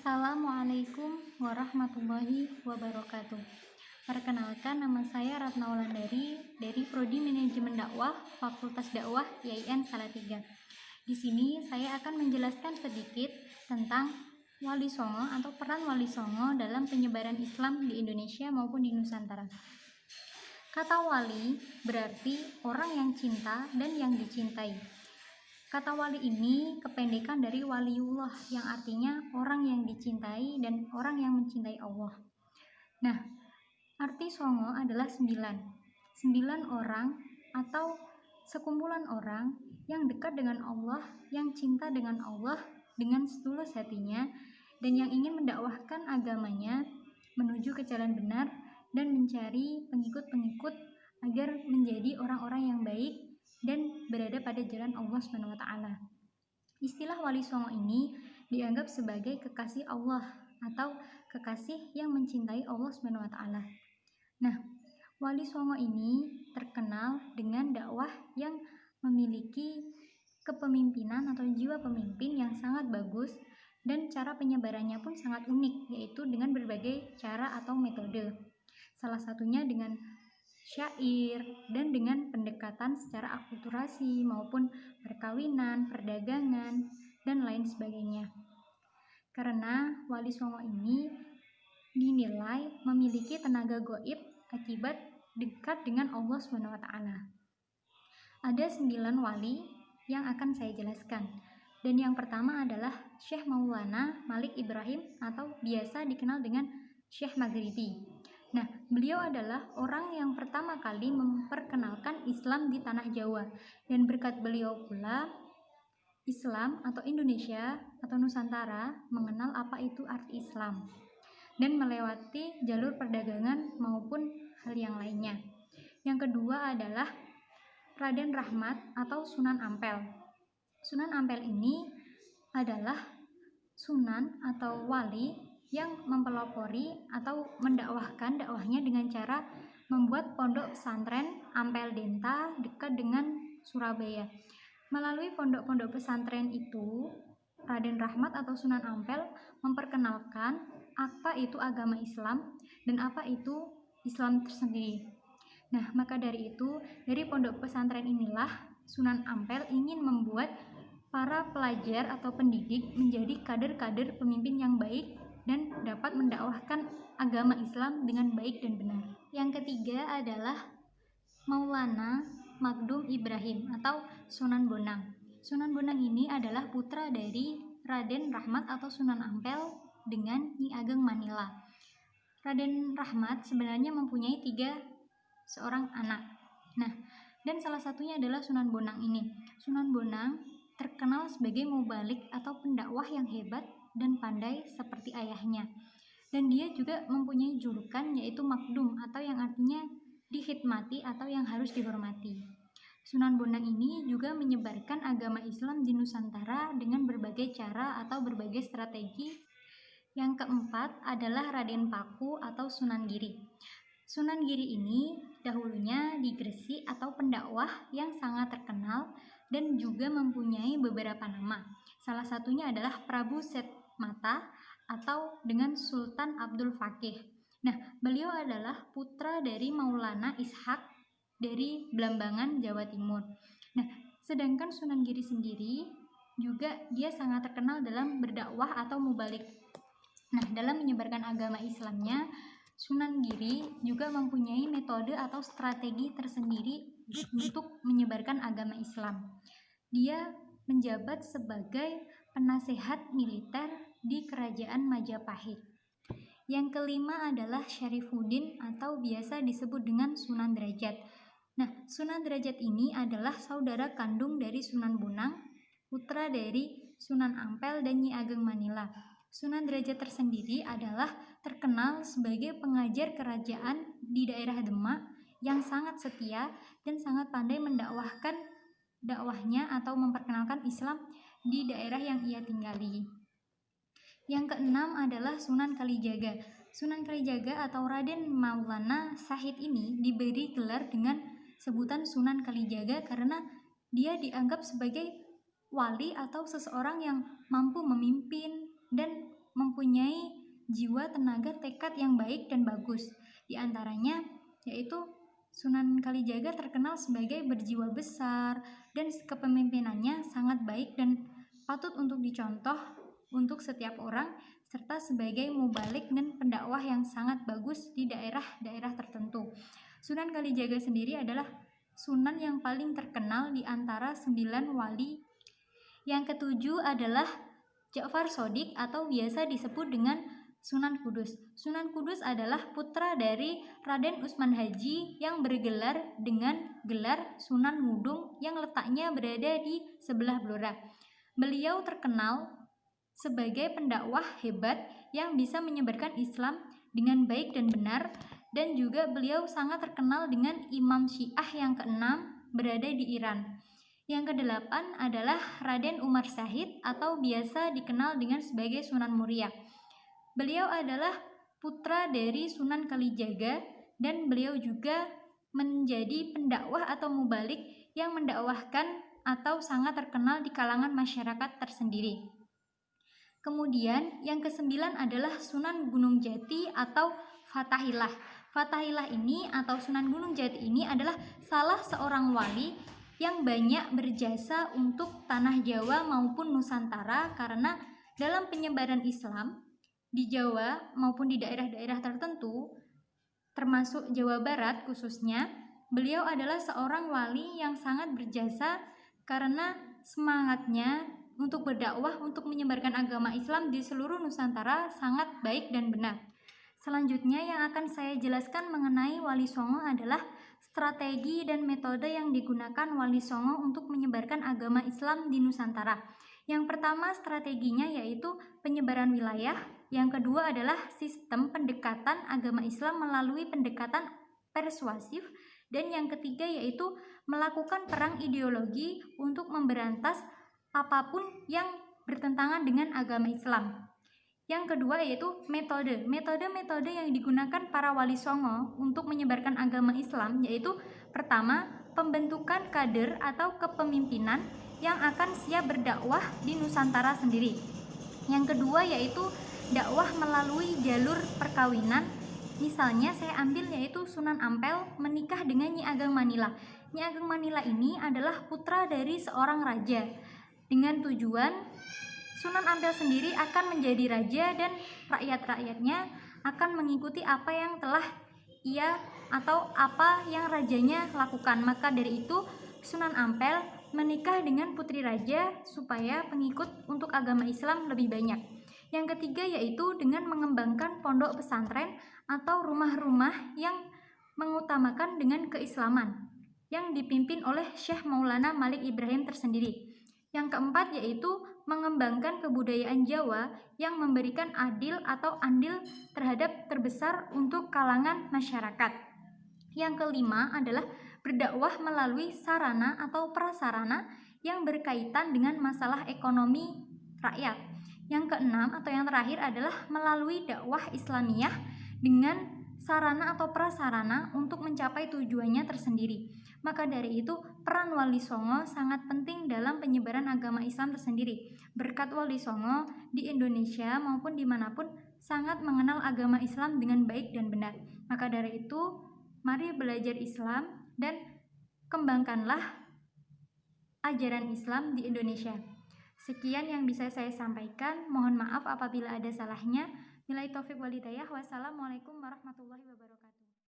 Assalamualaikum warahmatullahi wabarakatuh. Perkenalkan, nama saya Ratna Wulandari dari Prodi Manajemen Dakwah Fakultas Dakwah IAIN Salatiga. Di sini saya akan menjelaskan sedikit tentang Wali Songo atau peran Wali Songo dalam penyebaran Islam di Indonesia maupun di Nusantara. Kata wali berarti orang yang cinta dan yang dicintai. Kata wali ini kependekan dari waliullah yang artinya orang yang dicintai dan orang yang mencintai Allah. Nah, arti songo adalah 9 orang atau sekumpulan orang yang dekat dengan Allah, yang cinta dengan Allah dengan setulus hatinya, dan yang ingin mendakwahkan agamanya menuju ke jalan benar dan mencari pengikut-pengikut agar menjadi orang-orang yang baik dan berada pada jalan Allah SWT. Istilah wali songo ini dianggap sebagai kekasih Allah atau kekasih yang mencintai Allah SWT. Nah, wali songo ini terkenal dengan dakwah yang memiliki kepemimpinan atau jiwa pemimpin yang sangat bagus, dan cara penyebarannya pun sangat unik, yaitu dengan berbagai cara atau metode. Salah satunya dengan syair dan dengan pendekatan secara akulturasi maupun perkawinan, perdagangan, dan lain sebagainya. Karena wali songo ini dinilai memiliki tenaga gaib akibat dekat dengan Allah SWT. Ada 9 wali yang akan saya jelaskan. Dan yang pertama adalah Syekh Maulana Malik Ibrahim atau biasa dikenal dengan Syekh Maghribi. Nah, beliau adalah orang yang pertama kali memperkenalkan Islam di tanah Jawa, dan berkat beliau pula Islam atau Indonesia atau Nusantara mengenal apa itu arti Islam dan melewati jalur perdagangan maupun hal yang lainnya. Yang kedua adalah Raden Rahmat atau Sunan Ampel. Sunan Ampel ini adalah sunan atau wali yang mempelopori atau mendakwahkan dakwahnya dengan cara membuat pondok pesantren Ampel Denta dekat dengan Surabaya. Melalui pondok-pondok pesantren itu, Raden Rahmat atau Sunan Ampel memperkenalkan apa itu agama Islam dan apa itu Islam tersendiri. Nah, maka dari itu, dari pondok pesantren inilah Sunan Ampel ingin membuat para pelajar atau pendidik menjadi kader-kader pemimpin yang baik dan dapat mendakwahkan agama Islam dengan baik dan benar. Yang ketiga adalah Maulana Magdum Ibrahim atau Sunan Bonang. Sunan Bonang ini adalah putra dari Raden Rahmat atau Sunan Ampel dengan Nyi Ageng Manila. Raden Rahmat sebenarnya mempunyai 3 seorang anak. Nah, dan salah satunya adalah Sunan Bonang ini. Sunan Bonang terkenal sebagai mubalik atau pendakwah yang hebat dan pandai seperti ayahnya. Dan dia juga mempunyai julukan yaitu Makdum atau yang artinya dihikmati atau yang harus dihormati. Sunan Bonang ini juga menyebarkan agama Islam di Nusantara dengan berbagai cara atau berbagai strategi. Yang keempat adalah Raden Paku atau Sunan Giri. Sunan Giri ini dahulunya di Gresik atau pendakwah yang sangat terkenal dan juga mempunyai beberapa nama. Salah satunya adalah Prabu Setmata atau dengan Sultan Abdul Fakih. Nah, beliau adalah putra dari Maulana Ishak dari Blambangan, Jawa Timur. Nah, sedangkan Sunan Giri sendiri juga dia sangat terkenal dalam berdakwah atau mubalik. Nah, dalam menyebarkan agama Islamnya, Sunan Giri juga mempunyai metode atau strategi tersendiri untuk menyebarkan agama Islam. Dia menjabat sebagai penasehat militer di Kerajaan Majapahit. Yang kelima adalah Syarifuddin atau biasa disebut dengan Sunan Derajat. Nah, Sunan Derajat ini adalah saudara kandung dari Sunan Bonang, putra dari Sunan Ampel dan Nyi Ageng Manila. Sunan Derajat tersendiri adalah terkenal sebagai pengajar kerajaan di daerah Demak yang sangat setia dan sangat pandai mendakwahkan dakwahnya atau memperkenalkan Islam di daerah yang ia tinggali. Yang keenam adalah Sunan Kalijaga. Sunan Kalijaga atau Raden Maulana Sahid ini diberi gelar dengan sebutan Sunan Kalijaga karena dia dianggap sebagai wali atau seseorang yang mampu memimpin dan mempunyai jiwa, tenaga, tekad yang baik dan bagus. Di antaranya yaitu Sunan Kalijaga terkenal sebagai berjiwa besar dan kepemimpinannya sangat baik dan patut untuk dicontoh untuk setiap orang, serta sebagai mubalik dan pendakwah yang sangat bagus di daerah-daerah tertentu. Sunan Kalijaga sendiri adalah sunan yang paling terkenal di antara 9 wali. Yang ketujuh adalah Ja'far Shodiq atau biasa disebut dengan Sunan Kudus. Sunan Kudus adalah putra dari Raden Utsman Haji yang bergelar dengan gelar Sunan Ngudung yang letaknya berada di sebelah Blora. Beliau terkenal sebagai pendakwah hebat yang bisa menyebarkan Islam dengan baik dan benar, dan juga beliau sangat terkenal dengan Imam Syiah yang keenam berada di Iran. Yang kedelapan adalah Raden Umar Syahid atau biasa dikenal dengan sebagai Sunan Muria. Beliau adalah putra dari Sunan Kalijaga dan beliau juga menjadi pendakwah atau mubalik yang mendakwahkan atau sangat terkenal di kalangan masyarakat tersendiri. Kemudian yang kesembilan adalah Sunan Gunung Jati atau Fathahillah. Fathahillah ini atau Sunan Gunung Jati ini adalah salah seorang wali yang banyak berjasa untuk tanah Jawa maupun Nusantara, karena dalam penyebaran Islam di Jawa maupun di daerah-daerah tertentu, termasuk Jawa Barat khususnya, beliau adalah seorang wali yang sangat berjasa karena semangatnya untuk berdakwah, untuk menyebarkan agama Islam di seluruh Nusantara sangat baik dan benar. Selanjutnya yang akan saya jelaskan mengenai Wali Songo adalah strategi dan metode yang digunakan Wali Songo untuk menyebarkan agama Islam di Nusantara. Yang pertama strateginya yaitu penyebaran wilayah, yang kedua adalah sistem pendekatan agama Islam melalui pendekatan persuasif, dan yang ketiga yaitu melakukan perang ideologi untuk memberantas apapun yang bertentangan dengan agama Islam. Yang kedua yaitu metode yang digunakan para Wali Songo untuk menyebarkan agama Islam, yaitu pertama pembentukan kader atau kepemimpinan yang akan siap berdakwah di Nusantara sendiri. Yang kedua yaitu dakwah melalui jalur perkawinan. Misalnya saya ambil yaitu Sunan Ampel menikah dengan Nyi Ageng Manila. Nyi Ageng Manila ini adalah putra dari seorang raja, dengan tujuan Sunan Ampel sendiri akan menjadi raja dan rakyat-rakyatnya akan mengikuti apa yang telah ia atau apa yang rajanya lakukan. Maka dari itu Sunan Ampel menikah dengan putri raja supaya pengikut untuk agama Islam lebih banyak. Yang ketiga yaitu dengan mengembangkan pondok pesantren atau rumah-rumah yang mengutamakan dengan keislaman yang dipimpin oleh Syekh Maulana Malik Ibrahim tersendiri. Yang keempat yaitu mengembangkan kebudayaan Jawa yang memberikan adil atau andil terhadap terbesar untuk kalangan masyarakat. Yang kelima adalah berdakwah melalui sarana atau prasarana yang berkaitan dengan masalah ekonomi rakyat. Yang keenam atau yang terakhir adalah melalui dakwah Islamiyah dengan sarana atau prasarana untuk mencapai tujuannya tersendiri. Maka dari itu peran Wali Songo sangat penting dalam penyebaran agama Islam tersendiri. Berkat Wali Songo di Indonesia maupun dimanapun sangat mengenal agama Islam dengan baik dan benar. Maka dari itu mari belajar Islam dan kembangkanlah ajaran Islam di Indonesia. Sekian yang bisa saya sampaikan. Mohon maaf apabila ada salahnya. Billahi taufiq wal hidayah. Wassalamualaikum warahmatullahi wabarakatuh.